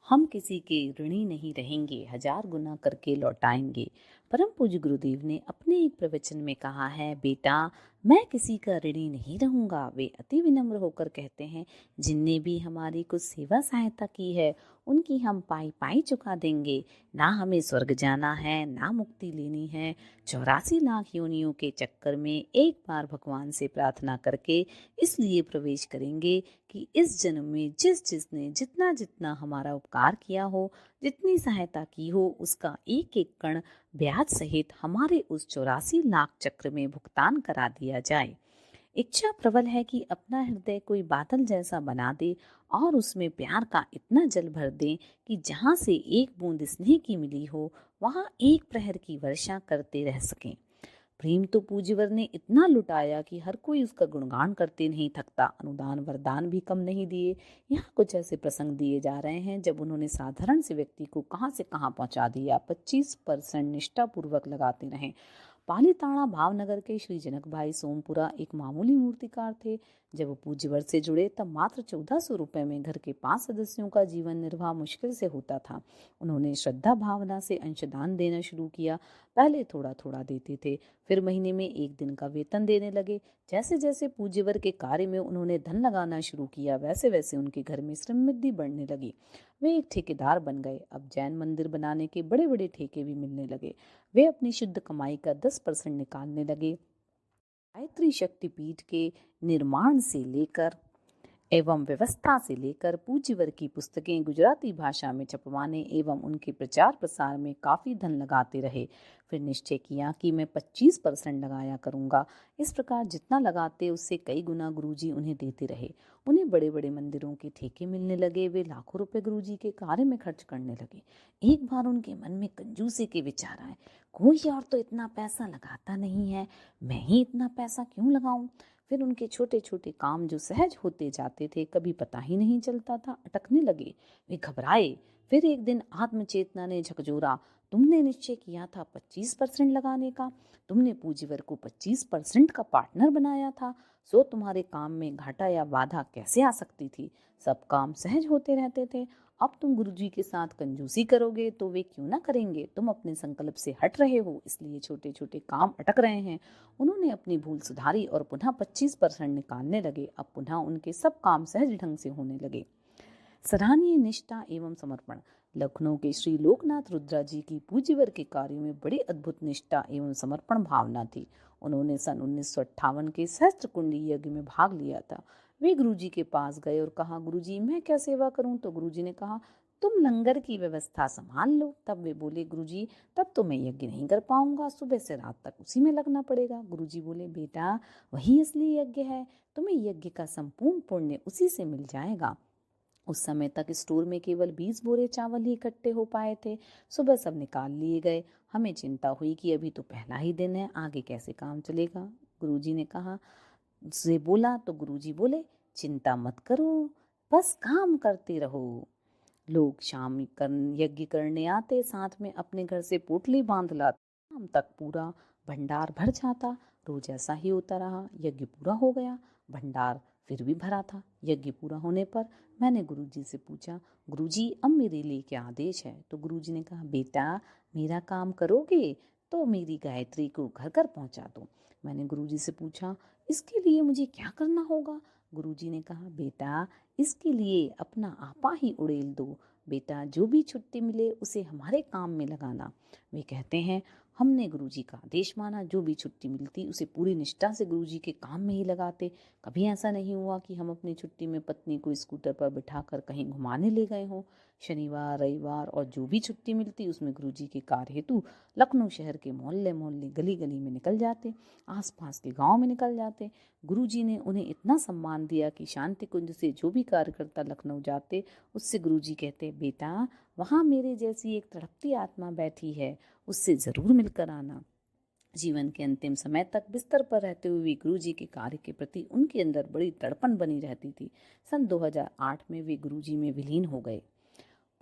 हम किसी के ऋणी नहीं रहेंगे, 1000 गुना करके लौटाएंगे। परम पूज्य गुरुदेव ने अपने एक प्रवचन में कहा है, बेटा मैं किसी का ऋणी नहीं रहूंगा। वे अति विनम्र होकर कहते हैं, जिनने भी हमारी कुछ सेवा सहायता की है उनकी हम पाई पाई चुका देंगे। ना हमें स्वर्ग जाना है, ना मुक्ति लेनी है। 84 लाख योनियों के चक्कर में एक बार भगवान से प्रार्थना करके इसलिए प्रवेश करेंगे कि इस जन्म में जिस जिसने जितना जितना हमारा उपकार किया हो, जितनी सहायता की हो, उसका एक एक कण ब्याज सहित हमारे उस 84 लाख चक्र में भुगतान करा दिया जाए। इच्छा प्रबल है कि अपना हृदय कोई बादल जैसा बना दे और उसमें प्यार का इतना जल भर दे कि जहाँ से एक बूंद स्नेह की मिली हो वहाँ एक प्रहर की वर्षा करते रह सकें। प्रेम तो पूज्यवर ने इतना लुटाया कि हर कोई उसका गुणगान करते नहीं थकता। अनुदान वरदान भी कम नहीं दिए। यहाँ कुछ ऐसे प्रसंग दिए जा रहे हैं जब उन्होंने साधारण से व्यक्ति को कहाँ से कहाँ पहुँचा दिया। 25% निष्ठा पूर्वक लगाते रहे। पालीताणा भावनगर के श्री जनक भाई सोमपुरा एक मामूली मूर्तिकार थे। जब वो पूज्यवर से जुड़े तब मात्र 1400 रुपए में घर के 5 सदस्यों का जीवन निर्वाह मुश्किल से होता था। उन्होंने श्रद्धा भावना से अंशदान देना शुरू किया। पहले थोड़ा थोड़ा देते थे, फिर महीने में एक दिन का वेतन देने लगे। जैसे जैसे पूज्यवर के कार्य में उन्होंने धन लगाना शुरू किया, वैसे वैसे उनके घर में समृद्धि बढ़ने लगी। वे एक ठेकेदार बन गए। अब जैन मंदिर बनाने के बड़े बड़े ठेके भी मिलने लगे। वे अपनी शुद्ध कमाई का 10% निकालने लगे। गायत्री शक्तिपीठ के निर्माण से लेकर एवं व्यवस्था से लेकर पूज्यवर की पुस्तकें गुजराती भाषा में छपवाने एवं उनके प्रचार प्रसार में काफ़ी धन लगाते रहे। फिर निश्चय किया कि मैं 25% लगाया करूँगा। इस प्रकार जितना लगाते उससे कई गुना गुरुजी उन्हें देते रहे। उन्हें बड़े बड़े मंदिरों के ठेके मिलने लगे। वे लाखों रुपए गुरुजी के कार्य में खर्च करने लगे। एक बार उनके मन में कंजूसी के विचार आए, कोई और तो इतना पैसा लगाता नहीं है, मैं ही इतना पैसा क्यों लगाऊं। फिर उनके छोटे छोटे काम जो सहज होते जाते थे, कभी पता ही नहीं चलता था, अटकने लगे। वे घबराए। फिर एक दिन आत्मचेतना ने झकझोरा, तुमने निश्चय किया था 25% लगाने का, तुमने पूंजीवर को 25% का पार्टनर बनाया था, सो तुम्हारे काम में घाटा या बाधा कैसे आ सकती थी। सब काम सहज होते रहते थे। अब तुम गुरुजी के साथ कंजूसी करोगे तो वे क्यों ना करेंगे। तुम अपने संकल्प से हट रहे हो, इसलिए छोटे छोटे काम अटक रहे हैं। उन्होंने अपनी भूल सुधारी और पुनः 25% निकालने लगे। अब पुनः उनके सब काम सहज ढंग से होने लगे। सराहनीय निष्ठा एवं समर्पण। लखनऊ के श्री लोकनाथ रुद्रा जी की पूज्यवर के कार्यों में बड़ी अद्भुत निष्ठा एवं समर्पण भावना थी। उन्होंने सन 1958 के सहस्त्र कुंडी यज्ञ में भाग लिया था। वे गुरुजी के पास गए और कहा, गुरुजी मैं क्या सेवा करूं। तो गुरुजी ने कहा, तुम लंगर की व्यवस्था संभाल लो। तब वे बोले, गुरुजी तब तो मैं यज्ञ नहीं कर पाऊंगा, सुबह से रात तक उसी में लगना पड़ेगा। गुरुजी बोले, बेटा वही असली यज्ञ है, तुम्हें यज्ञ का संपूर्ण पुण्य उसी से मिल जाएगा। उस समय तक स्टोर में केवल 20 बोरे चावल ही इकट्ठे हो पाए थे। सुबह सब निकाल लिए गए। हमें चिंता हुई कि अभी तो पहला ही दिन है, आगे कैसे काम चलेगा। गुरुजी ने कहा से बोला तो गुरुजी बोले, चिंता मत करो, बस काम करते रहो। लोग शाम यज्ञ करने आते, साथ में अपने घर से पोटली बांध लाते। शाम तक पूरा भंडार भर जाता। रोज ऐसा ही होता रहा। यज्ञ पूरा हो गया, भंडार फिर भी भरा था। यज्ञ पूरा होने पर मैंने गुरुजी से पूछा, गुरुजी अब मेरे लिए क्या आदेश है। तो गुरुजी ने कहा, बेटा मेरा काम करोगे तो मेरी गायत्री को घर घर पहुंचा दो। मैंने गुरुजी से पूछा, इसके लिए मुझे क्या करना होगा। गुरुजी ने कहा, बेटा इसके लिए अपना आपा ही उड़ेल दो। बेटा जो भी छुट्टी मिले उसे हमारे काम में लगाना। वे कहते हैं, हमने गुरुजी का आदेश माना, जो भी छुट्टी मिलती उसे पूरी निष्ठा से गुरुजी के काम में ही लगाते। कभी ऐसा नहीं हुआ कि हम अपनी छुट्टी में पत्नी को स्कूटर पर बिठाकर कहीं घुमाने ले गए हों। शनिवार रविवार और जो भी छुट्टी मिलती उसमें गुरुजी के कार्य हेतु लखनऊ शहर के मोहल्ले मोहल्ले गली गली में निकल जाते, आसपास के गांव में निकल जाते। गुरुजी ने उन्हें इतना सम्मान दिया कि शांति कुंज से जो भी कार्यकर्ता लखनऊ जाते उससे गुरुजी कहते, बेटा वहाँ मेरे जैसी एक तड़पती आत्मा बैठी है, उससे जरूर मिलकर आना। जीवन के अंतिम समय तक बिस्तर पर रहते हुए गुरुजी के कार्य के प्रति उनके अंदर बड़ी तड़पन बनी रहती थी। सन 2008 में वे गुरुजी में विलीन हो गए।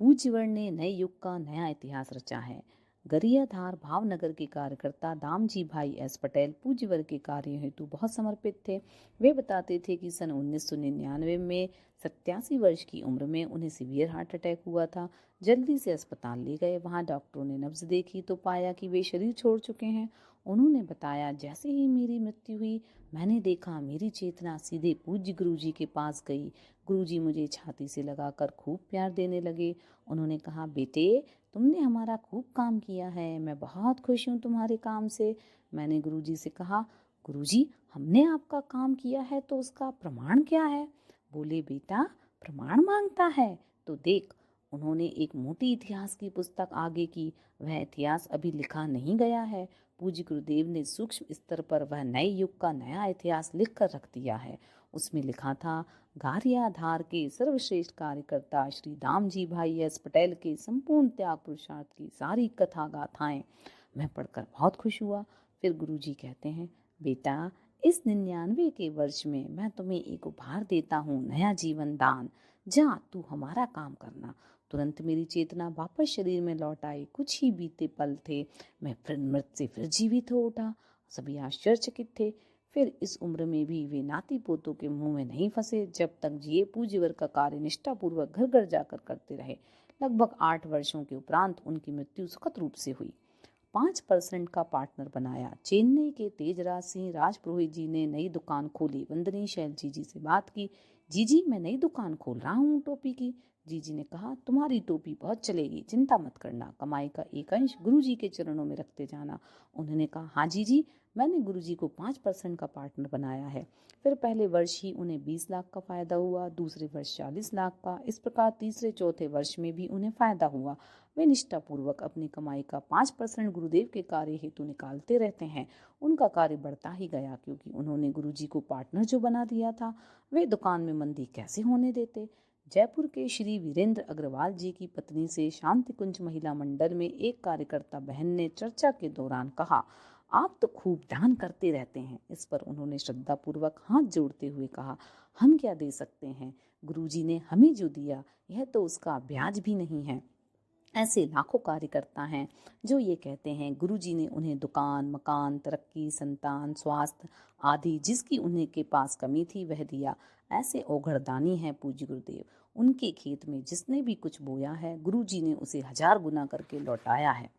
पूज्यवर ने नए युग का नया इतिहास रचा है। गरियाधार भावनगर के कार्यकर्ता दामजी भाई एस पटेल पूज्य वर्ग के कार्य हेतु बहुत समर्पित थे। वे बताते थे कि सन 1999 में 87 वर्ष की उम्र में उन्हें सीवियर हार्ट अटैक हुआ था। जल्दी से अस्पताल ले गए। वहां डॉक्टरों ने नब्ज देखी तो पाया कि वे शरीर छोड़ चुके हैं। उन्होंने बताया, जैसे ही मेरी मृत्यु हुई मैंने देखा मेरी चेतना सीधे पूज्य गुरुजी के पास गई। गुरुजी मुझे छाती से लगाकर खूब प्यार देने लगे। उन्होंने कहा, बेटे तुमने हमारा खूब काम किया है, मैं बहुत खुश हूँ तुम्हारे काम से। मैंने गुरुजी से कहा, गुरुजी हमने आपका काम किया है तो उसका प्रमाण क्या है? बोले, बेटा प्रमाण मांगता है तो देख। उन्होंने एक मोटी इतिहास की पुस्तक आगे की। वह इतिहास अभी लिखा नहीं गया है। पूज्य गुरुदेव ने सूक्ष्म स्तर पर वह नए युग का नया इतिहास लिख कर रख दिया है। उसमें लिखा था, गारियाधार के सर्वश्रेष्ठ कार्यकर्ता श्री दामजी भाई एस पटेल के संपूर्ण त्याग पुरुषार्थ की सारी कथा गाथाएं। मैं पढ़कर बहुत खुश हुआ। फिर गुरुजी कहते हैं, बेटा इस 99 के वर्ष में मैं तुम्हें एक उपहार देता हूँ, नया जीवन दान। जा तू हमारा काम करना। तुरंत मेरी चेतना वापस शरीर में लौट आई। कुछ ही बीते पल थे, मैं फिर मृत से फिर जीवित हो उठा। सभी आश्चर्यचकित थे। फिर इस उम्र में भी वे नाती पोतों के मुंह में नहीं फंसे। जब तक जिए पूज्यवर का कार्य निष्ठापूर्वक घर घर जाकर करते रहे। लगभग 8 वर्षों के उपरांत उनकी मृत्यु सुखद रूप से हुई। 5% का पार्टनर बनाया। चेन्नई के तेजराज सिंह राजपुरोहित जी ने नई दुकान खोली। वंदनी शैल जी से बात की, जीजी मैं नई दुकान खोल रहा हूँ टोपी की। जीजी ने कहा, तुम्हारी टोपी बहुत चलेगी, चिंता मत करना, कमाई का एक अंश गुरुजी के चरणों में रखते जाना। उन्होंने कहा, हाँ जीजी, मैंने गुरुजी को 5% का पार्टनर बनाया है। फिर पहले वर्ष ही उन्हें 20 लाख का फायदा हुआ, दूसरे वर्ष 40 लाख का। इस प्रकार तीसरे चौथे वर्ष में भी उन्हें फायदा हुआ। वे निष्ठापूर्वक अपनी कमाई का 5% गुरुदेव के कार्य हेतु निकालते रहते हैं। उनका कार्य बढ़ता ही गया, क्योंकि उन्होंने गुरुजी को पार्टनर जो बना दिया था, वे दुकान में मंदी कैसे होने देते। जयपुर के श्री वीरेंद्र अग्रवाल जी की पत्नी से शांति कुंज महिला मंडल में एक कार्यकर्ता बहन ने चर्चा के दौरान कहा, आप तो खूब दान करते रहते हैं। इस पर उन्होंने श्रद्धापूर्वक हाथ जोड़ते हुए कहा, हम क्या दे सकते हैं, गुरुजी ने हमें जो दिया यह तो उसका ब्याज भी नहीं है। ऐसे लाखों कार्यकर्ता हैं जो ये कहते हैं गुरुजी ने उन्हें दुकान, मकान, तरक्की, संतान, स्वास्थ्य आदि जिसकी उन्हें के पास कमी थी वह दिया। ऐसे औघड़दानी हैं पूज्य गुरुदेव। उनके खेत में जिसने भी कुछ बोया है गुरुजी ने उसे 1000 गुना करके लौटाया है।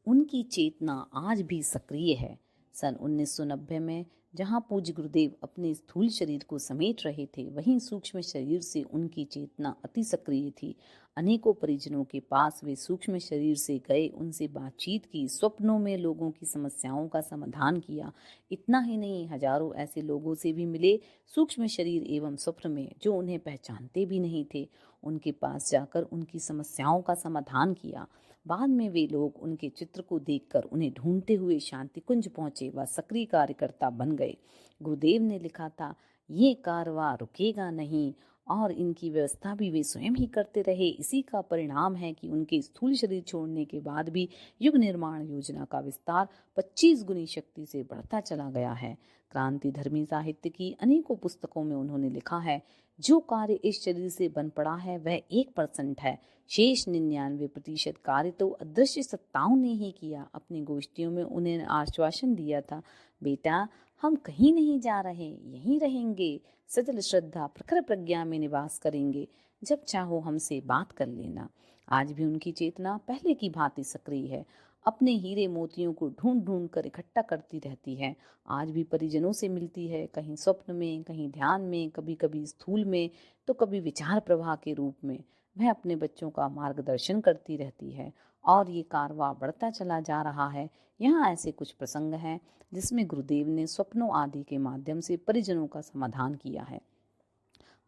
उनकी चेतना आज भी सक्रिय है। सन 1990 में जहां पूज्य गुरुदेव अपने स्थूल शरीर को समेट रहे थे, वहीं सूक्ष्म शरीर से उनकी चेतना अति सक्रिय थी। अनेकों परिजनों के पास वे सूक्ष्म शरीर से गए, उनसे बातचीत की, स्वप्नों में लोगों की समस्याओं का समाधान किया। इतना ही नहीं, हजारों ऐसे लोगों से भी मिले सूक्ष्म शरीर एवं स्वप्न में जो उन्हें पहचानते भी नहीं थे। उनके पास जाकर उनकी समस्याओं का समाधान किया। बाद में वे लोग उनके चित्र को देखकर उन्हें ढूंढते हुए शांति कुंज पहुंचे व सक्रिय कार्यकर्ता बन गए। गुरुदेव ने लिखा था, ये कारवां रुकेगा नहीं, और इनकी व्यवस्था भी वे स्वयं ही करते रहे। इसी का परिणाम है कि उनके स्थूल शरीर छोड़ने के बाद भी युग निर्माण योजना का विस्तार 25 गुनी शक्ति से बढ़ता चला गया है। क्रांति धर्मी साहित्य की अनेकों पुस्तकों में उन्होंने लिखा है, जो कार्य इस शरीर से बन पड़ा है वह 1% है, शेष 99% कार्य तो अदृश्य सत्ताओं ने ही किया। अपनी गोष्ठियों में उन्हें आश्वासन दिया था, बेटा हम कहीं नहीं जा रहे, यहीं रहेंगे, सजल श्रद्धा प्रखर प्रज्ञा में निवास करेंगे, जब चाहो हमसे बात कर लेना। आज भी उनकी चेतना पहले की भांति सक्रिय है। अपने हीरे मोतियों को ढूंढ ढूंढ कर इकट्ठा करती रहती है। आज भी परिजनों से मिलती है, कहीं स्वप्न में, कहीं ध्यान में, कभी कभी स्थूल में, तो कभी विचार प्रवाह के रूप में। वह अपने बच्चों का मार्गदर्शन करती रहती है और ये कारवां बढ़ता चला जा रहा है। यहाँ ऐसे कुछ प्रसंग हैं जिसमें गुरुदेव ने स्वप्नों आदि के माध्यम से परिजनों का समाधान किया है।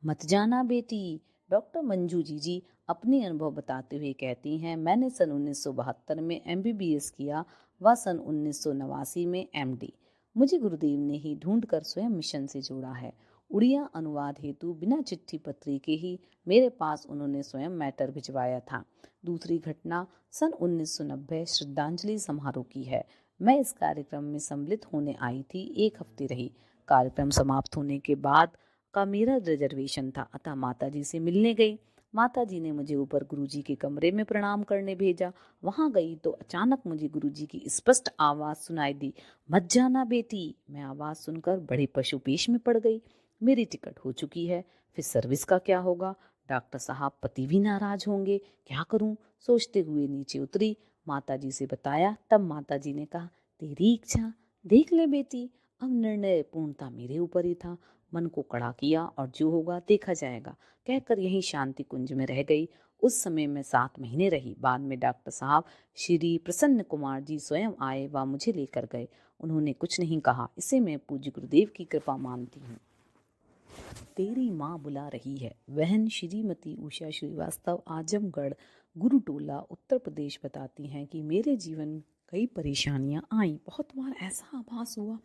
मत जाना बेटी, डॉक्टर मंजू जी अपनी अनुभव बताते हुए कहती हैं, मैंने सन 1972 में MBBS किया व सन 1989 में MD। मुझे गुरुदेव ने ही ढूंढकर स्वयं मिशन से जोड़ा है। उड़िया अनुवाद हेतु बिना चिट्ठी पत्री के ही मेरे पास उन्होंने स्वयं मैटर भिजवाया था। दूसरी घटना सन 1990 श्रद्धांजलि समारोह की है। मैं इस कार्यक्रम में सम्मिलित होने आई थी। 1 हफ्ते रही। कार्यक्रम समाप्त होने के बाद का मेरा रिजर्वेशन था, अतः माताजी से मिलने गई। माताजी ने मुझे ऊपर गुरुजी के कमरे में प्रणाम करने भेजा। वहां गई तो अचानक मुझे गुरुजी की स्पष्ट आवाज सुनाई दी, मत जाना बेटी। मैं आवाज सुनकर बड़े पशुपेश में पड़ गई। मेरी टिकट हो चुकी है, फिर सर्विस का क्या होगा? डॉक्टर साहब पति भी नाराज होंगे, क्या करूं? सोचते हुए नीचे उतरी, माताजी से बताया। तब माताजी ने कहा, तेरी इच्छा, देख ले बेटी। अब निर्णय पूर्णता मेरे ऊपर ही था। मन को कड़ा किया और जो होगा देखा जाएगा कहकर यहीं शांति कुंज में रह गई। उस समय मैं 7 महीने रही। बाद में डॉक्टर साहब श्री प्रसन्न कुमार जी स्वयं आए व मुझे लेकर गए। उन्होंने कुछ नहीं कहा। इसे मैं पूज्य गुरुदेव की कृपा मानती हूँ। तेरी माँ बुला रही है। बहन श्रीमती उषा श्रीवास्तव, आजमगढ़, गुरुटोला, उत्तर प्रदेश, बताती हैं कि मेरे जीवन में कई परेशानियां आईं। बहुत बार ऐसा आभास हुआ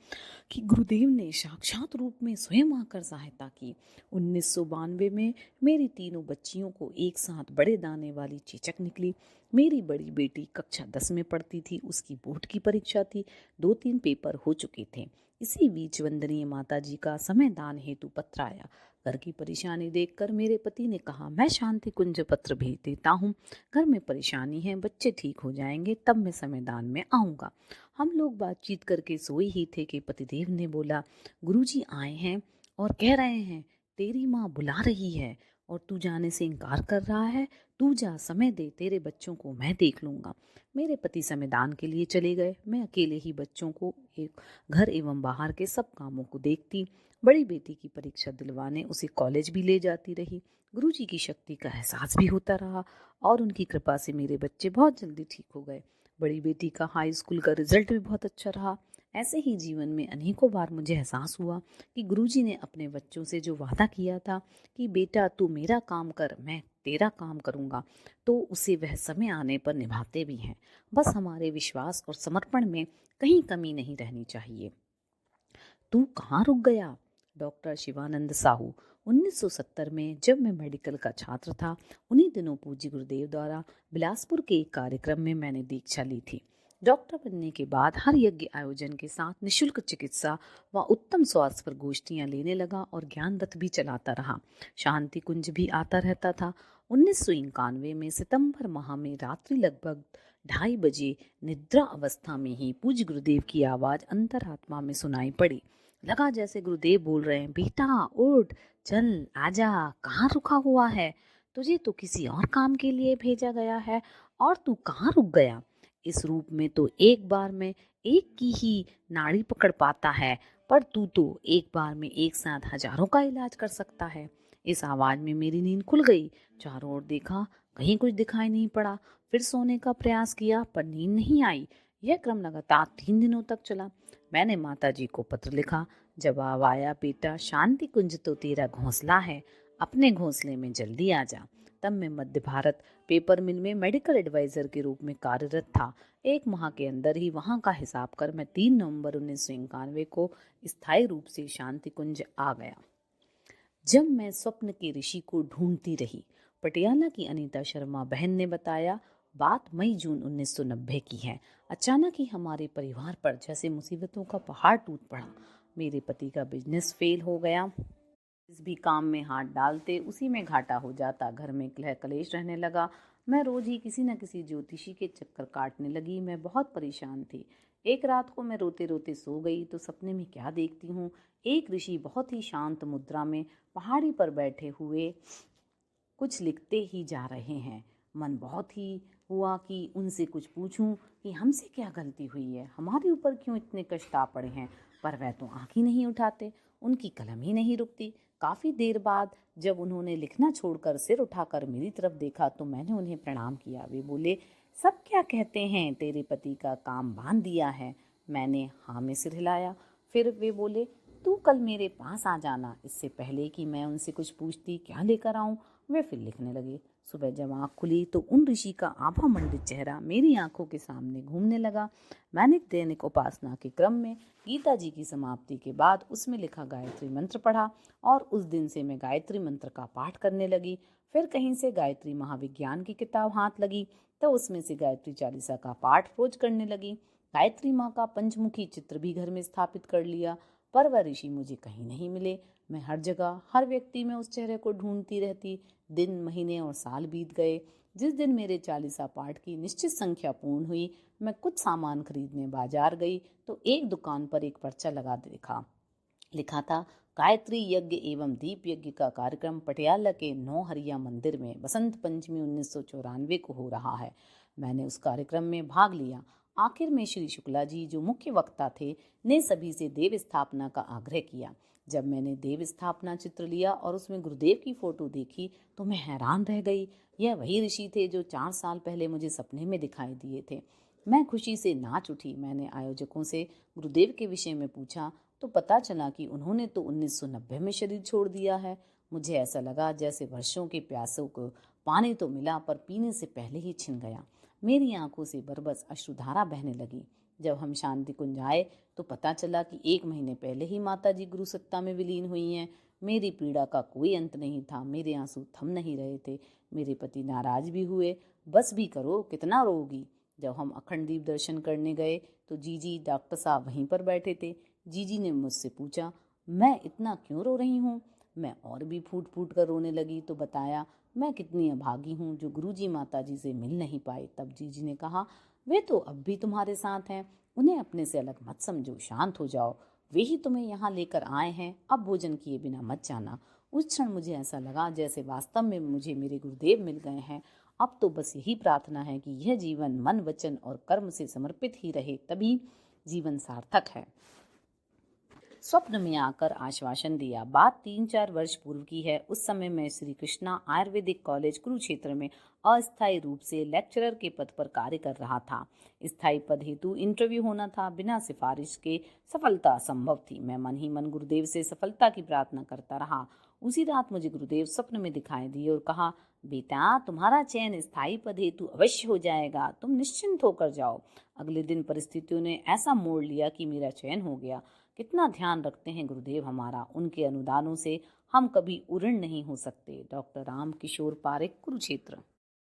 कि गुरुदेव ने साक्षात रूप में स्वयं आकर सहायता की। 1992 में मेरी तीनों बच्चियों को एक साथ बड़े दाने वाली चेचक निकली। मेरी बड़ी बेटी कक्षा 10 में पढ़ती थी, उसकी बोर्ड की परीक्षा थी, 2-3 पेपर हो चुके थे। इसी बीच वंदनीय माताजी का समय दान हेतु पत्र आया। घर की परेशानी देखकर मेरे पति ने कहा, मैं शांति कुंज पत्र भेज देता हूँ। घर में परेशानी है, बच्चे ठीक हो जाएंगे तब मैं समय दान में आऊँगा। हम लोग बातचीत करके सोए ही थे कि पतिदेव ने बोला, गुरुजी आए हैं और कह रहे हैं तेरी माँ बुला रही है और तू जाने से इनकार कर रहा है। तू जा, समय दे, तेरे बच्चों को मैं देख लूँगा। मेरे पति समयदान के लिए चले गए। मैं अकेले ही बच्चों को, एक घर एवं बाहर के सब कामों को देखती। बड़ी बेटी की परीक्षा दिलवाने उसे कॉलेज भी ले जाती रही। गुरुजी की शक्ति का एहसास भी होता रहा और उनकी कृपा से मेरे बच्चे बहुत जल्दी ठीक हो गए। बड़ी बेटी का हाई स्कूल का रिजल्ट भी बहुत अच्छा रहा। ऐसे ही जीवन में अनेकों बार मुझे एहसास हुआ कि गुरुजी ने अपने बच्चों से जो वादा किया था कि बेटा तू मेरा काम कर, मैं तेरा काम करूँगा, तो उसे वह समय आने पर निभाते भी हैं। बस हमारे विश्वास और समर्पण में कहीं कमी नहीं रहनी चाहिए। तू कहाँ रुक गया? डॉक्टर शिवानंद साहू। 1970 में जब मैं मेडिकल का छात्र था, उन्हीं दिनों पूज्य गुरुदेव द्वारा बिलासपुर के एक कार्यक्रम में मैंने दीक्षा ली थी। डॉक्टर बनने के बाद हर यज्ञ आयोजन के साथ निशुल्क चिकित्सा व उत्तम स्वास्थ्य पर गोष्ठियां लेने लगा और ज्ञान रथ भी चलाता रहा। शांति कुंज भी आता रहता था। 1991 में सितंबर माह में रात्रि लगभग 2:30 बजे निद्रा अवस्था में ही पूज्य गुरुदेव की आवाज अंतरात्मा में सुनाई पड़ी। लगा जैसे गुरुदेव बोल रहे हैं, बेटा उठ, चल आजा, कहाँ रुका हुआ है? तुझे तो किसी और काम के लिए भेजा गया है और तू कहाँ रुक गया? इस रूप में तो एक बार में एक की ही नाड़ी पकड़ पाता है, पर तू तो एक बार में एक साथ हजारों का इलाज कर सकता है। इस आवाज में मेरी नींद खुल गई। चारों ओर देखा, कहीं कुछ दिखाई नहीं पड़ा। फिर सोने का प्रयास किया पर नींद नहीं आई। यह क्रम लगातार 3 दिनों तक चला। मैंने माताजी को पत्र लिखा। जवाब आया, बेटा शांति कुंज तो तेरा घोंसला है, अपने घोंसले में जल्दी आ जा। तब मैं मध्य भारत पेपर मिल में मेडिकल एडवाइजर के रूप में कार्यरत था। 1 माह के अंदर ही वहां का हिसाब कर मैं 3 नवंबर 1991 को स्थायी रूप से शांति कुंज आ गया। जब मैं स्वप्न के ऋषि को ढूंढती रही, पटियाला की अनीता शर्मा बहन ने बताया, बात मई जून 1990 की है। अचानक ही हमारे परिवार पर जैसे मुसीबतों का पहाड़ टूट पड़ा। मेरे पति का बिजनेस फेल हो गया। जिस भी काम में हाथ डालते उसी में घाटा हो जाता। घर में कलह कलेश रहने लगा। मैं रोज ही किसी न किसी ज्योतिषी के चक्कर काटने लगी। मैं बहुत परेशान थी। एक रात को मैं रोते रोते सो गई तो सपने में क्या देखती हूँ, एक ऋषि बहुत ही शांत मुद्रा में पहाड़ी पर बैठे हुए कुछ लिखते ही जा रहे हैं। मन बहुत ही हुआ कि उनसे कुछ पूछूं कि हमसे क्या गलती हुई है, हमारे ऊपर क्यों इतने कष्ट आ पड़े हैं, पर वह तो आँख ही नहीं उठाते, उनकी कलम ही नहीं रुकती। काफ़ी देर बाद जब उन्होंने लिखना छोड़कर सिर उठाकर मेरी तरफ देखा तो मैंने उन्हें प्रणाम किया। वे बोले, सब क्या कहते हैं, तेरे पति का काम बांध दिया है। मैंने हाँ में सिर हिलाया। फिर वे बोले, तू कल मेरे पास आ जाना। इससे पहले कि मैं उनसे कुछ पूछती क्या लेकर आऊं, वे फिर लिखने लगे। सुबह जब आँख खुली तो उन ऋषि का आभा मंडित चेहरा मेरी आंखों के सामने घूमने लगा। मैंने दैनिक उपासना के क्रम में गीता जी की समाप्ति के बाद उसमें लिखा गायत्री मंत्र पढ़ा और उस दिन से मैं गायत्री मंत्र का पाठ करने लगी। फिर कहीं से गायत्री महाविज्ञान की किताब हाथ लगी तो उसमें से गायत्री चालीसा का पाठ रोज करने लगी। गायत्री माँ का पंचमुखी चित्र भी घर में स्थापित कर लिया, पर वह ऋषि मुझे कहीं नहीं मिले। मैं हर जगह, हर व्यक्ति में उस चेहरे को ढूंढती रहती। दिन, महीने और साल बीत गए। जिस दिन मेरे 40 पाठ की निश्चित संख्या पूर्ण हुई, मैं कुछ सामान खरीदने बाजार गई तो एक दुकान पर एक पर्चा लगा देखा। लिखा था, गायत्री यज्ञ एवं दीप यज्ञ का कार्यक्रम पटियाला के नौहरिया मंदिर में बसंत पंचमी 1994 को हो रहा है। मैंने उस कार्यक्रम में भाग लिया। आखिर में श्री शुक्ला जी, जो मुख्य वक्ता थे, ने सभी से देव स्थापना का आग्रह किया। जब मैंने देव स्थापना चित्र लिया और उसमें गुरुदेव की फोटो देखी तो मैं हैरान रह गई। यह वही ऋषि थे जो 4 साल पहले मुझे सपने में दिखाई दिए थे। मैं खुशी से नाच उठी। मैंने आयोजकों से गुरुदेव के विषय में पूछा तो पता चला कि उन्होंने तो 1990 में शरीर छोड़ दिया है। मुझे ऐसा लगा जैसे वर्षों के प्यासों को पानी तो मिला पर पीने से पहले ही छिन गया। मेरी आंखों से बरबस अश्रुधारा बहने लगी। जब हम शांति कुंज आए तो पता चला कि 1 महीने पहले ही माता जी गुरु सत्ता में विलीन हुई हैं। मेरी पीड़ा का कोई अंत नहीं था। मेरे आंसू थम नहीं रहे थे। मेरे पति नाराज भी हुए। बस भी करो, कितना रोगी। जब हम अखंड दीप दर्शन करने गए तो जीजी, डॉक्टर साहब वहीं पर बैठे थे। जीजी ने मुझसे पूछा, मैं इतना क्यों रो रही हूँ? मैं और भी फूट फूट कर रोने लगी तो बताया, मैं कितनी अभागी हूँ जो गुरुजी माता जी से मिल नहीं पाए। तब जीजी ने कहा, वे तो अब भी तुम्हारे साथ हैं, उन्हें अपने से अलग मत समझो, शांत हो जाओ। वे ही तुम्हें यहाँ लेकर आए हैं, अब भोजन किए बिना मत जाना। उस क्षण मुझे ऐसा लगा जैसे वास्तव में मुझे मेरे गुरुदेव मिल गए हैं। अब तो बस यही प्रार्थना है कि यह जीवन मन, वचन और कर्म से समर्पित ही रहे, तभी जीवन सार्थक है। स्वप्न में आकर आश्वासन दिया। बात 3-4 वर्ष पूर्व की है। उस समय मैं श्री कृष्णा आयुर्वेदिक कॉलेज कुरुक्षेत्र में अस्थायी रूप से लेक्चरर के पद पर कार्य कर रहा था। स्थायी पद हेतु इंटरव्यू होना था। बिना सिफारिश के सफलता असंभव थी। मैं मन ही मन गुरुदेव से सफलता की प्रार्थना करता रहा। उसी रात मुझे गुरुदेव स्वप्न में दिखाई दिए और कहा, बेटा, तुम्हारा चयन स्थायी पद हेतु अवश्य हो जाएगा, तुम निश्चिंत होकर जाओ। अगले दिन परिस्थितियों ने ऐसा मोड़ लिया कि मेरा चयन हो गया। कितना ध्यान रखते हैं गुरुदेव हमारा। उनके अनुदानों से हम कभी उऋण नहीं हो सकते। डॉक्टर राम किशोर पारेख, कुरुक्षेत्र।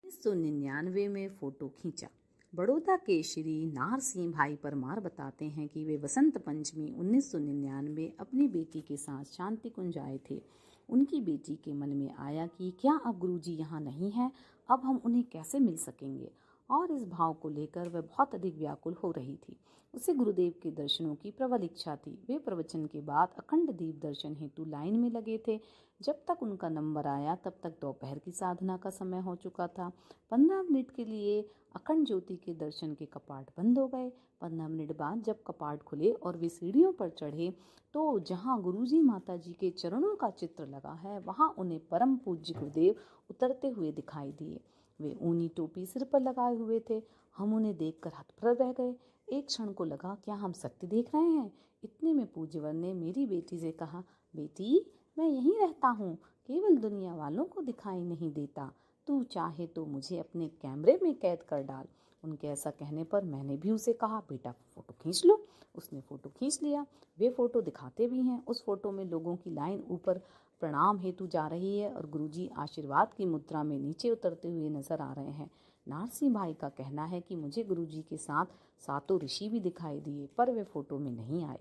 1999 में फोटो खींचा। बड़ौदा के श्री नारसिंह भाई परमार बताते हैं कि वे बसंत पंचमी 1999 अपनी बेटी के साथ शांति कुंज आए थे। उनकी बेटी के मन में आया कि क्या अब गुरुजी यहाँ नहीं हैं, अब हम उन्हें कैसे मिल सकेंगे। और इस भाव को लेकर वह बहुत अधिक व्याकुल हो रही थी। उसे गुरुदेव के दर्शनों की प्रबल इच्छा थी। वे प्रवचन के बाद अखंड दीप दर्शन हेतु लाइन में लगे थे। जब तक उनका नंबर आया तब तक दोपहर की साधना का समय हो चुका था। 15 मिनट के लिए अखंड ज्योति के दर्शन के कपाट बंद हो गए। 15 मिनट बाद जब कपाट खुले और वे सीढ़ियों पर चढ़े तो जहाँ गुरुजी माता जी के चरणों का चित्र लगा है वहाँ उन्हें परम पूज्य गुरुदेव उतरते हुए दिखाई दिए। वे ऊनी टोपी सिर पर लगाए हुए थे। हम उन्हें देखकर हतप्रभ रह गए। एक क्षण को लगा, क्या हम सत्य देख रहे हैं? इतने में पूज्यवर ने मेरी बेटी से कहा, बेटी, मैं यहीं रहता हूँ, केवल दुनिया वालों को दिखाई नहीं देता। तू चाहे तो मुझे अपने कैमरे में कैद कर डाल। उनके ऐसा कहने पर मैंने भी उसे कहा, बेटा फोटो खींच लो। उसने फोटो खींच लिया। वे फोटो दिखाते भी हैं। उस फोटो में लोगों की लाइन ऊपर प्रणाम हेतु जा रही है और गुरुजी आशीर्वाद की मुद्रा में नीचे उतरते हुए नजर आ रहे हैं। नारसिंह भाई का कहना है कि मुझे गुरुजी के साथ 7 ऋषि भी दिखाई दिए पर वे फोटो में नहीं आए।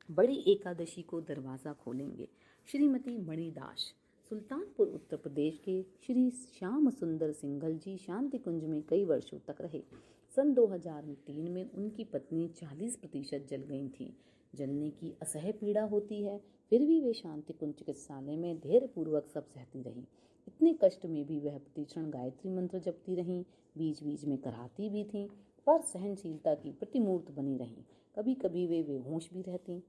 बड़ी एकादशी को दरवाज़ा खोलेंगे। श्रीमती मणिदास, सुल्तानपुर उत्तर प्रदेश के श्री श्याम सुंदर सिंघल जी शांति कुंज में कई वर्षों तक रहे। सन 2003 में उनकी पत्नी 40% जल गई थी। जलने की असह्य पीड़ा होती है, फिर भी वे शांति कुंज चिकित्सालय में धैर्य पूर्वक सब सहती रही। इतने कष्ट में भी वह प्रतिक्षण गायत्री मंत्र जपती रहीं। बीच बीच में कराहती भी थीं, पर सहनशीलता की प्रतिमूर्त बनी रहीं। कभी कभी वे बेहोश भी रहती।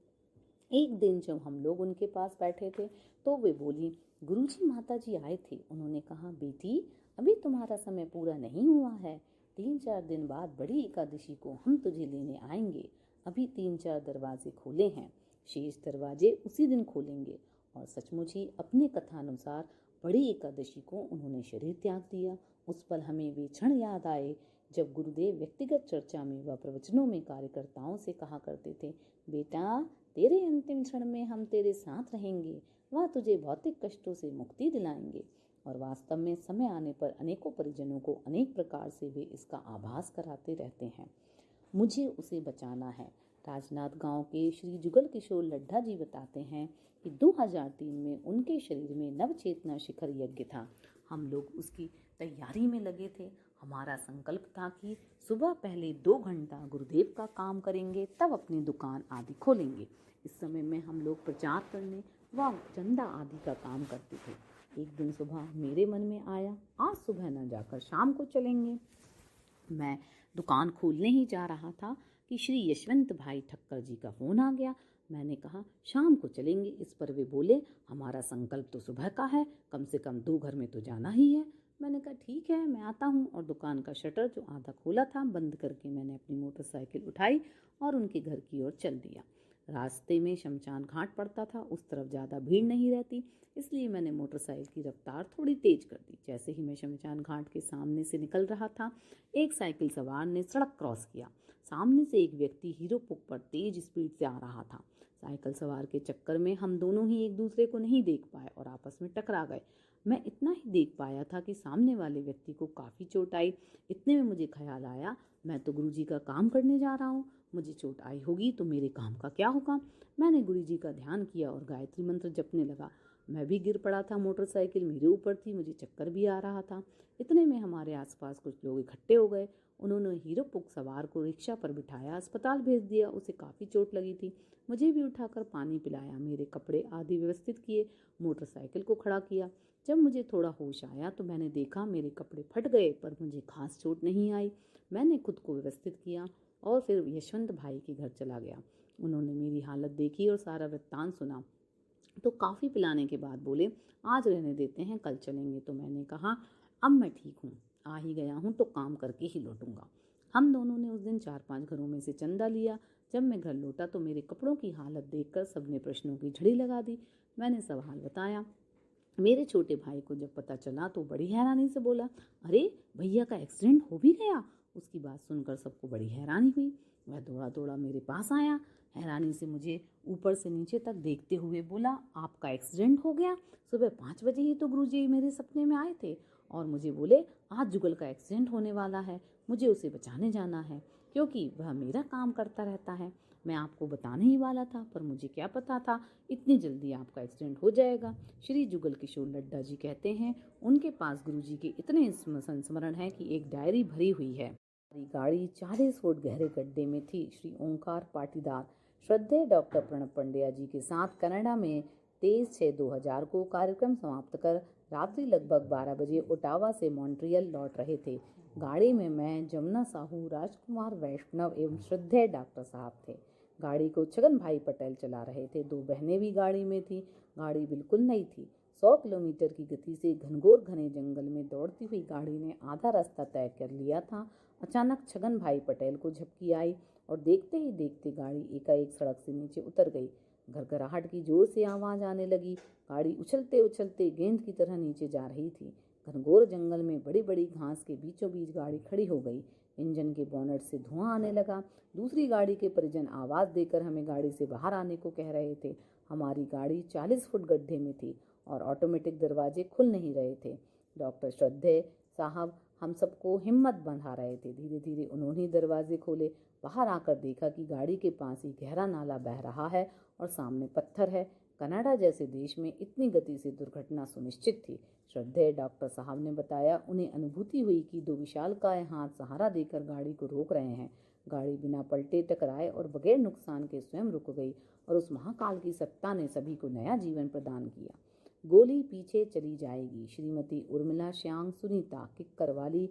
एक दिन जब हम लोग उनके पास बैठे थे तो वे बोली, गुरुजी माता जी आए थे। उन्होंने कहा, बेटी, अभी तुम्हारा समय पूरा नहीं हुआ है। 3-4 दिन बाद बड़ी एकादशी को हम तुझे लेने आएंगे। अभी 3-4 दरवाजे खोले हैं, शेष दरवाजे उसी दिन खोलेंगे। और सचमुच ही अपने कथानुसार बड़ी एकादशी को उन्होंने शरीर त्याग दिया। उस पल हमें वे क्षण याद आए जब गुरुदेव व्यक्तिगत चर्चा में व प्रवचनों में कार्यकर्ताओं से कहा करते थे, बेटा, तेरे अंतिम क्षण में हम तेरे साथ रहेंगे, वह तुझे भौतिक कष्टों से मुक्ति दिलाएंगे। और वास्तव में समय आने पर अनेकों परिजनों को अनेक प्रकार से वे इसका आभास कराते रहते हैं। मुझे उसे बचाना है। राजनाथ गांव के श्री जुगल किशोर लड्ढा जी बताते हैं कि 2003 में उनके शरीर में नवचेतना शिखर यज्ञ था। हम लोग उसकी तैयारी में लगे थे। हमारा संकल्प था कि सुबह पहले 2 घंटा गुरुदेव का काम करेंगे, तब अपनी दुकान आदि खोलेंगे। इस समय में हम लोग प्रचार करने व चंदा आदि का काम करते थे। एक दिन सुबह मेरे मन में आया, आज सुबह न जाकर शाम को चलेंगे। मैं दुकान खोलने ही जा रहा था कि श्री यशवंत भाई ठक्कर जी का फोन आ गया। मैंने कहा शाम को चलेंगे। इस पर वे बोले, हमारा संकल्प तो सुबह का है, कम से कम 2 घर में तो जाना ही है। मैंने कहा ठीक है, मैं आता हूँ। और दुकान का शटर जो आधा खोला था बंद करके मैंने अपनी मोटरसाइकिल उठाई और उनके घर की ओर चल दिया। रास्ते में शमशान घाट पड़ता था, उस तरफ ज़्यादा भीड़ नहीं रहती, इसलिए मैंने मोटरसाइकिल की रफ्तार थोड़ी तेज कर दी। जैसे ही मैं शमशान घाट के सामने से निकल रहा था, एक साइकिल सवार ने सड़क क्रॉस किया। सामने से एक व्यक्ति हीरो पुक पर तेज स्पीड से आ रहा था। साइकिल सवार के चक्कर में हम दोनों ही एक दूसरे को नहीं देख पाए और आपस में टकरा गए। मैं इतना ही देख पाया था कि सामने वाले व्यक्ति को काफ़ी चोट आई। इतने में मुझे ख्याल आया, मैं तो गुरुजी का काम करने जा रहा हूँ, मुझे चोट आई होगी तो मेरे काम का क्या होगा। मैंने गुरुजी का ध्यान किया और गायत्री मंत्र जपने लगा। मैं भी गिर पड़ा था, मोटरसाइकिल मेरे ऊपर थी, मुझे चक्कर भी आ रहा था। इतने में हमारे आसपास कुछ लोग इकट्ठे हो गए। उन्होंने हीरो पुक सवार को रिक्शा पर बिठाया, अस्पताल भेज दिया। उसे काफ़ी चोट लगी थी। मुझे भी उठाकर पानी पिलाया, मेरे कपड़े आदि व्यवस्थित किए, मोटरसाइकिल को खड़ा किया। जब मुझे थोड़ा होश आया तो मैंने देखा मेरे कपड़े फट गए, पर मुझे खास चोट नहीं आई। मैंने खुद को व्यवस्थित किया और फिर यशवंत भाई के घर चला गया। उन्होंने मेरी हालत देखी और सारा वृत्तांत सुना तो काफ़ी पिलाने के बाद बोले, आज रहने देते हैं, कल चलेंगे। तो मैंने कहा अब मैं ठीक हूँ, आ ही गया हूँ तो काम करके ही लौटूंगा। हम दोनों ने उस दिन 4-5 घरों में से चंदा लिया। जब मैं घर लौटा तो मेरे कपड़ों की हालत देखकर सबने प्रश्नों की झड़ी लगा दी। मैंने सब हाल बताया। मेरे छोटे भाई को जब पता चला तो बड़ी हैरानी से बोला, अरे भैया का एक्सीडेंट हो भी गया। उसकी बात सुनकर सबको बड़ी हैरानी हुई। वह दौड़ा दौड़ा मेरे पास आया, हैरानी से मुझे ऊपर से नीचे तक देखते हुए बोला, आपका एक्सीडेंट हो गया? सुबह 5 बजे ही तो गुरुजी मेरे सपने में आए थे और मुझे बोले आज जुगल का एक्सीडेंट होने वाला है, मुझे उसे बचाने जाना है, क्योंकि वह मेरा काम करता रहता है। मैं आपको बताने ही वाला था, पर मुझे क्या पता था इतनी जल्दी आपका एक्सीडेंट हो जाएगा। श्री जुगल किशोर लड्डा जी कहते हैं, उनके पास गुरुजी के इतने संस्मरण है कि एक डायरी भरी हुई है। हमारी गाड़ी 40 फुट गहरे गड्ढे में थी। श्री ओंकार पाटीदार श्रद्धेय डॉक्टर प्रणब पंड्या जी के साथ कनाडा में 23/6/2000 को कार्यक्रम समाप्त कर रात्रि लगभग 12 बजे ओटावा से मॉन्ट्रियल लौट रहे थे। गाड़ी में मैं, जमुना साहू, राजकुमार वैष्णव एवं श्रद्धेय डॉक्टर साहब थे। गाड़ी को छगन भाई पटेल चला रहे थे। 2 बहनें भी गाड़ी में थी। गाड़ी बिल्कुल नई थी। 100 किलोमीटर की गति से घनघोर घने जंगल में दौड़ती हुई गाड़ी ने आधा रास्ता तय कर लिया था। अचानक छगन भाई पटेल को झपकी आई और देखते ही देखते गाड़ी एकाएक सड़क से नीचे उतर गई। घरघराहट की जोर से आवाज आने लगी। गाड़ी उछलते उछलते गेंद की तरह नीचे जा रही थी। घनघोर जंगल में बड़ी बड़ी घास के बीचों बीच गाड़ी खड़ी हो गई। इंजन के बोनट से धुआं आने लगा। दूसरी गाड़ी के परिजन आवाज देकर हमें गाड़ी से बाहर आने को कह रहे थे। हमारी गाड़ी 40 फुट गड्ढे में थी और ऑटोमेटिक दरवाजे खुल नहीं रहे थे। डॉक्टर श्रद्धेय साहब हम सबको हिम्मत बंधा रहे थे। धीरे धीरे उन्होंने दरवाजे खोले। बाहर आकर देखा कि गाड़ी के पास ही गहरा नाला बह रहा है और सामने पत्थर है। कनाडा जैसे देश में इतनी गति से दुर्घटना सुनिश्चित थी। श्रद्धेय डॉक्टर साहब ने बताया, उन्हें अनुभूति हुई कि 2 विशालकाय हाथ सहारा देकर गाड़ी को रोक रहे हैं। गाड़ी बिना पलटे टकराए और बगैर नुकसान के स्वयं रुक गई और उस महाकाल की सत्ता ने सभी को नया जीवन प्रदान किया। गोली पीछे चली जाएगी। श्रीमती उर्मिला श्यांग सुनीता, किक्करवाली,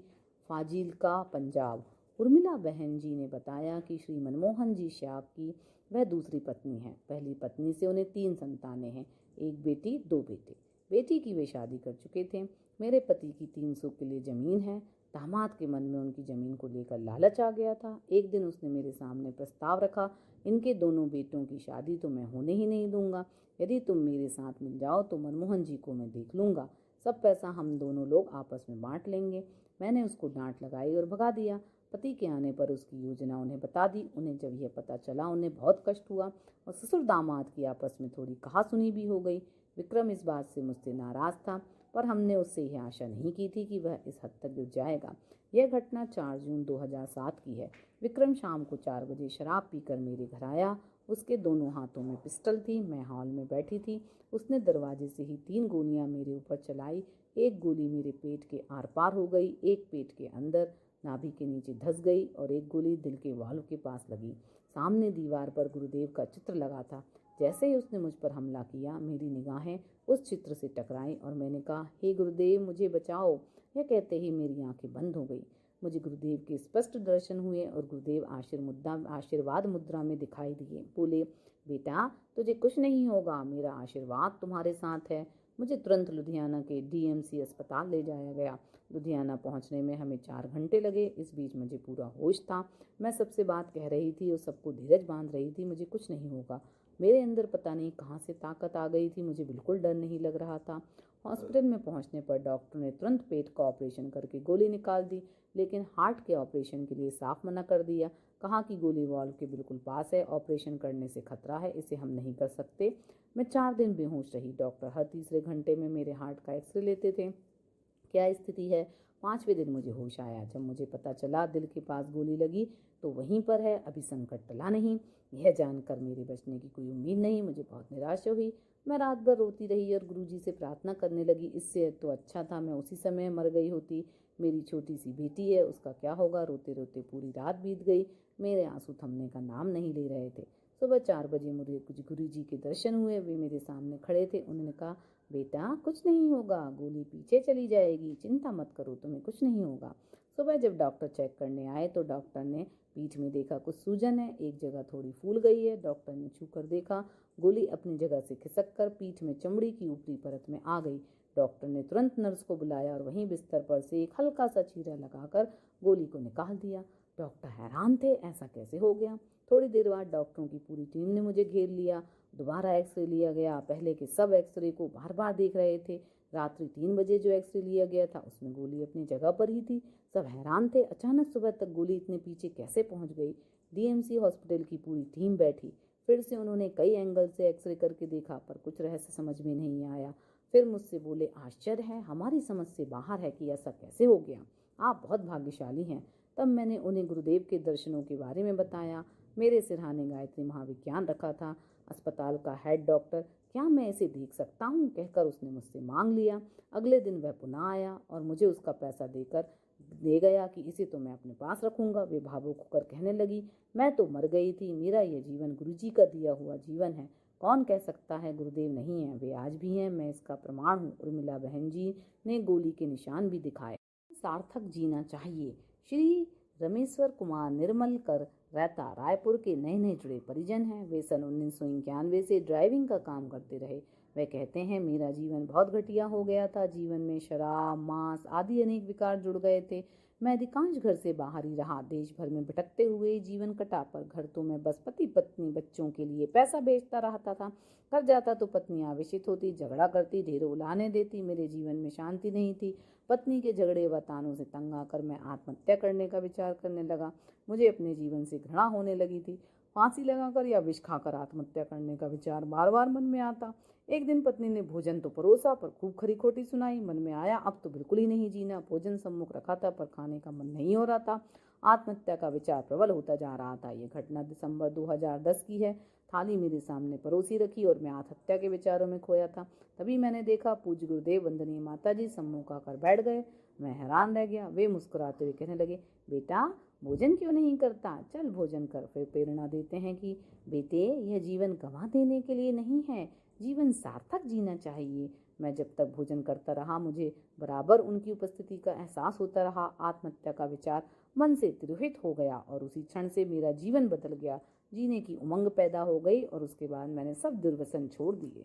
फाजिल्का, पंजाब। उर्मिला बहन जी ने बताया कि श्री मनमोहन जी श्याब की वह दूसरी पत्नी है। पहली पत्नी से उन्हें 3 संतानें हैं, 1 बेटी 2 बेटे। बेटी की वे शादी कर चुके थे। मेरे पति की 300 किले जमीन है। दामाद के मन में उनकी जमीन को लेकर लालच आ गया था। एक दिन उसने मेरे सामने प्रस्ताव रखा, इनके दोनों बेटों की शादी तो मैं होने ही नहीं दूंगा। यदि तुम मेरे साथ मिल जाओ तो मनमोहन जी को मैं देख लूंगा। सब पैसा हम दोनों लोग आपस में बांट लेंगे। मैंने उसको डांट लगाई और भगा दिया। पति के आने पर उसकी योजना उन्हें बता दी। उन्हें जब यह पता चला उन्हें बहुत कष्ट हुआ और ससुर दामाद की आपस में थोड़ी कहासुनी भी हो गई। विक्रम इस बात से मुझसे नाराज था, पर हमने उससे यह आशा नहीं की थी कि वह इस हद तक गिर जाएगा। यह घटना 4 जून 2007 की है। विक्रम शाम को 4 बजे शराब पीकर मेरे घर आया उसके दोनों हाथों में पिस्टल थी। मैं हॉल में बैठी थी। उसने दरवाजे से ही 3 गोलियां मेरे ऊपर चलाई। एक गोली मेरे पेट के आर पार हो गई, एक पेट के अंदर नाभि के नीचे धंस गई और एक गोली दिल के वाल्व के पास लगी। सामने दीवार पर गुरुदेव का चित्र लगा था। जैसे ही उसने मुझ पर हमला किया, मेरी निगाहें उस चित्र से टकराई और मैंने कहा, हे गुरुदेव, मुझे बचाओ। यह कहते ही मेरी आंखें बंद हो गई। मुझे गुरुदेव के स्पष्ट दर्शन हुए और गुरुदेव आशीर्वाद मुद्रा में दिखाई दिए। बोले, बेटा, तुझे कुछ नहीं होगा, मेरा आशीर्वाद तुम्हारे साथ है। मुझे तुरंत लुधियाना के डीएमसी अस्पताल ले जाया गया। लुधियाना पहुंचने में हमें 4 घंटे लगे। इस बीच मुझे पूरा होश था। मैं सबसे बात कह रही थी और सबको धीरज बांध रही थी। मुझे कुछ नहीं होगा। मेरे अंदर पता नहीं कहाँ से ताकत आ गई थी। मुझे बिल्कुल डर नहीं लग रहा था। हॉस्पिटल में पहुंचने पर डॉक्टर ने तुरंत पेट का ऑपरेशन करके गोली निकाल दी, लेकिन हार्ट के ऑपरेशन के लिए साफ मना कर दिया। कहा कि गोली वाल्व के बिल्कुल पास है, ऑपरेशन करने से खतरा है, इसे हम नहीं कर सकते। मैं 4 दिन बेहोश रही। डॉक्टर हर तीसरे घंटे में मेरे हार्ट का एक्सरे लेते थे। क्या स्थिति है? 5वें दिन मुझे होश आया। जब मुझे पता चला दिल के पास गोली लगी तो वहीं पर है, अभी संकट टला नहीं। यह जानकर मेरे बचने की कोई उम्मीद नहीं। मुझे बहुत निराशा हुई। मैं रात भर रोती रही और गुरुजी से प्रार्थना करने लगी। इससे तो अच्छा था मैं उसी समय मर गई होती। मेरी छोटी सी बेटी है, उसका क्या होगा? रोते रोते पूरी रात बीत गई। मेरे आंसू थमने का नाम नहीं ले रहे थे। सुबह 4 बजे मुझे कुछ गुरुजी के दर्शन हुए। वे मेरे सामने खड़े थे। उन्होंने कहा, बेटा, कुछ नहीं होगा, गोली पीछे चली जाएगी, चिंता मत करो, तुम्हें कुछ नहीं होगा। सुबह जब डॉक्टर चेक करने आए तो डॉक्टर ने पीठ में देखा कुछ सूजन है, एक जगह थोड़ी फूल गई है। डॉक्टर ने छू कर देखा, गोली अपनी जगह से खिसक कर पीठ में चमड़ी की ऊपरी परत में आ गई। डॉक्टर ने तुरंत नर्स को बुलाया और वहीं बिस्तर पर से एक हल्का सा चीरा लगाकर गोली को निकाल दिया। डॉक्टर हैरान थे, ऐसा कैसे हो गया? थोड़ी देर बाद डॉक्टरों की पूरी टीम ने मुझे घेर लिया। दोबारा एक्सरे लिया गया। पहले के सब एक्सरे को बार बार देख रहे थे। रात्रि 3 बजे जो एक्सरे लिया गया था उसमें गोली अपनी जगह पर ही थी। सब हैरान थे, अचानक सुबह तक गोली इतने पीछे कैसे पहुंच गई। डीएमसी हॉस्पिटल की पूरी टीम बैठी। फिर से उन्होंने कई एंगल से एक्सरे करके देखा, पर कुछ रहस्य समझ में नहीं आया। फिर मुझसे बोले, आश्चर्य है, हमारी समझ से बाहर है कि ऐसा कैसे हो गया। आप बहुत भाग्यशाली हैं। तब मैंने उन्हें गुरुदेव के दर्शनों के बारे में बताया। मेरे सिरहाने गायत्री महाविज्ञान रखा था। अस्पताल का हेड डॉक्टर, क्या मैं इसे देख सकता हूँ, कहकर उसने मुझसे मांग लिया। अगले दिन वह पुनः आया और मुझे उसका पैसा देकर दे गया कि इसे तो मैं अपने पास रखूंगा। वे भावुक होकर कहने लगी, मैं तो मर गई थी, मेरा यह जीवन गुरुजी का दिया हुआ जीवन है। कौन कह सकता है गुरुदेव नहीं है? वे आज भी हैं, मैं इसका प्रमाण हूँ। उर्मिला बहन जी ने गोली के निशान भी दिखाए। सार्थक जीना चाहिए। श्री रमेश्वर कुमार निर्मलकर रहता रायपुर के नए नए जुड़े परिजन हैं। वे सन 1991 से ड्राइविंग का काम करते रहे। वे कहते हैं, मेरा जीवन बहुत घटिया हो गया था। जीवन में शराब, मांस आदि अनेक विकार जुड़ गए थे। मैं अधिकांश घर से बाहर ही रहा। देश भर में भटकते हुए जीवन कटा, पर घर तो मैं बस पति पत्नी बच्चों के लिए पैसा भेजता रहता था। घर जाता तो पत्नी आवेशित होती, झगड़ा करती, ढेरों उलाहने देती। मेरे जीवन में शांति नहीं थी। पत्नी के झगड़े व तानों से तंग आकर मैं आत्महत्या करने का विचार करने लगा। मुझे अपने जीवन से घृणा होने लगी थी। फांसी लगाकर या विष खाकर आत्महत्या करने का विचार बार बार मन में आता। एक दिन पत्नी ने भोजन तो परोसा, पर खूब खरी खोटी सुनाई। मन में आया, अब तो बिल्कुल ही नहीं जीना। भोजन सम्मुख रखा था, पर खाने का मन नहीं हो रहा था। आत्महत्या का विचार प्रबल होता जा रहा था। यह घटना दिसंबर 2010 की है। थाली मेरे सामने परोसी रखी और मैं आत्महत्या के विचारों में खोया था। तभी मैंने देखा, पूज्य गुरुदेव वंदनीय माता जी सम्मुख आकर बैठ गए। मैं हैरान रह गया। वे मुस्कुराते हुए कहने लगे, बेटा, भोजन क्यों नहीं करता? चल भोजन कर। फिर प्रेरणा देते हैं कि बेटे, यह जीवन गंवा देने के लिए नहीं है, जीवन सार्थक जीना चाहिए। मैं जब तक भोजन करता रहा, मुझे बराबर उनकी उपस्थिति का एहसास होता रहा। आत्महत्या का विचार मन से तिरोहित हो गया और उसी क्षण से मेरा जीवन बदल गया। जीने की उमंग पैदा हो गई और उसके बाद मैंने सब दुर्व्यसन छोड़ दिए।